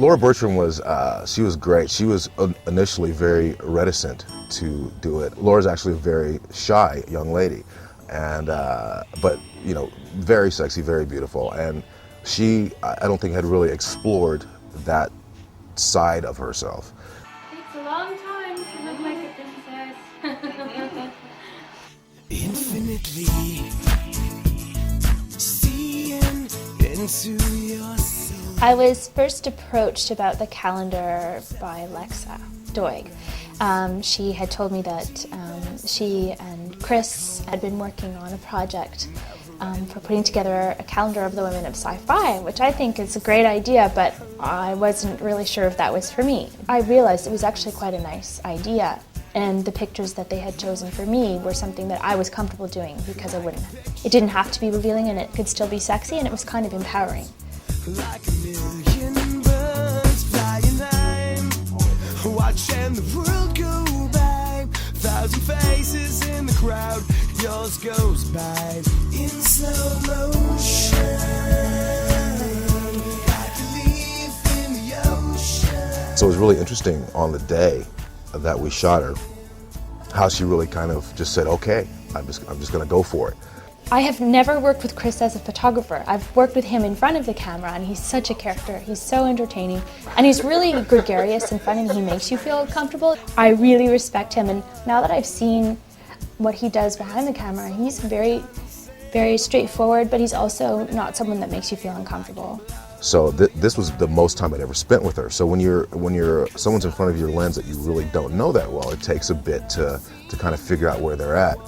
Laura Bertram was, she was great. She was initially very reticent to do it. Laura's actually a very shy young lady, and but you know, very sexy, very beautiful, and she, I don't think, had really explored that side of herself. Takes a long time to look like a princess. Infinitely seeing into your soul. I was first approached about the calendar by Lexa Doig. She had told me that she and Chris had been working on a project for putting together a calendar of the women of sci-fi, which I think is a great idea, but I wasn't really sure if that was for me. I realized it was actually quite a nice idea, and the pictures that they had chosen for me were something that I was comfortable doing because it didn't have to be revealing, and it could still be sexy, and it was kind of empowering. Like a million birds flying high, watching the world go by. 1,000 faces in the crowd, yours goes by in slow motion, like a leaf in the ocean. So it was really interesting on the day that we shot her, how she really kind of just said, okay, I'm just going to go for it. I have never worked with Chris as a photographer. I've worked with him in front of the camera, and he's such a character. He's so entertaining, and he's really gregarious and fun, and he makes you feel comfortable. I really respect him, and now that I've seen what he does behind the camera, he's very, very straightforward, but he's also not someone that makes you feel uncomfortable. So this was the most time I'd ever spent with her. So when someone's in front of your lens that you really don't know that well, it takes a bit to kind of figure out where they're at.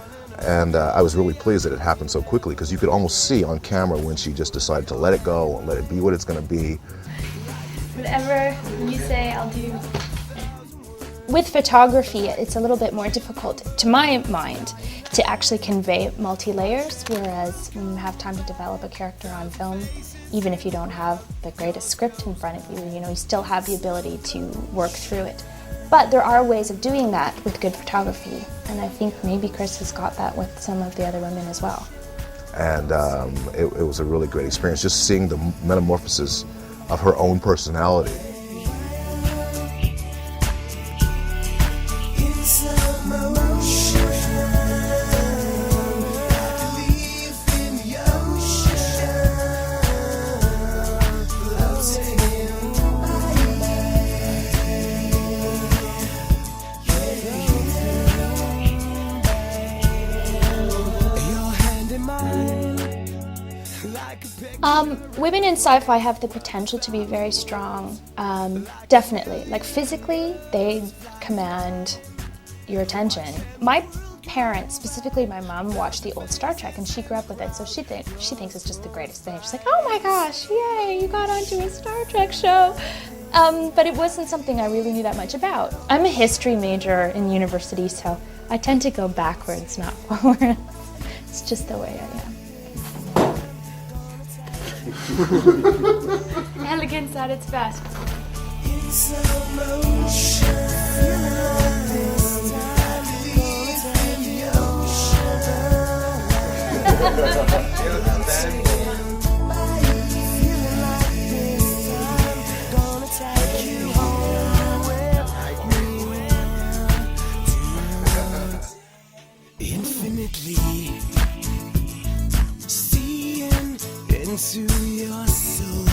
And I was really pleased that it happened so quickly, because you could almost see on camera when she just decided to let it go and let it be what it's going to be. Whatever you say, I'll do. With photography, it's a little bit more difficult, to my mind, to actually convey multi-layers, whereas when you have time to develop a character on film, even if you don't have the greatest script in front of you, you still have the ability to work through it. But there are ways of doing that with good photography, and I think maybe Chris has got that with some of the other women as well. And it was a really great experience, just seeing the metamorphosis of her own personality. Women in sci-fi have the potential to be very strong, definitely. Like physically, they command your attention. My parents, specifically my mom, watched the old Star Trek, and she grew up with it, so she thinks it's just the greatest thing. She's like, oh my gosh, yay, you got onto a Star Trek show. But it wasn't something I really knew that much about. I'm a history major in university, so I tend to go backwards, not forward. It's just the way I am. Elegance at its best. Infinitely seeing into your soul,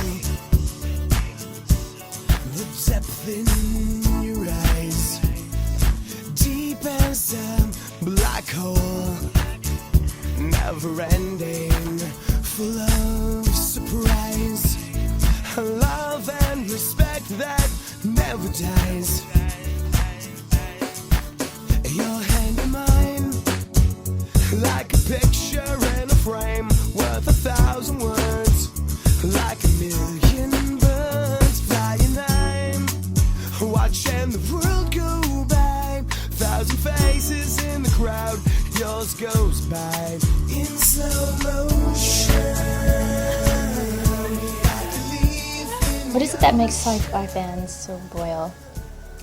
the depth in your eyes, deep as a black hole, never ending, full of surprise, a love and respect that never dies. Your hand in mine, like a picture in a frame, worth 1,000 words, like a million birds flying high, watching the world go by. 1,000 faces in the crowd, yours goes by in slow motion. What is it that makes sci-fi fans so loyal?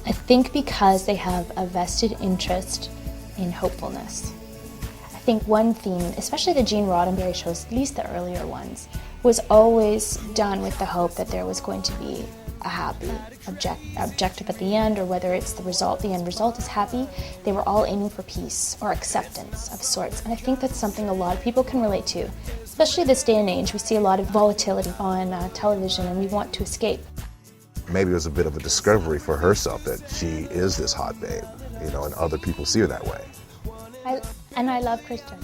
I think because they have a vested interest in hopefulness. I think one theme, especially the Gene Roddenberry shows, at least the earlier ones, was always done with the hope that there was going to be a a happy objective at the end, or whether it's the end result is happy. They were all aiming for peace or acceptance of sorts. And I think that's something a lot of people can relate to. Especially this day and age, we see a lot of volatility on television and we want to escape. Maybe it was a bit of a discovery for herself that she is this hot babe, you know, and other people see her that way. I love Chris Judge.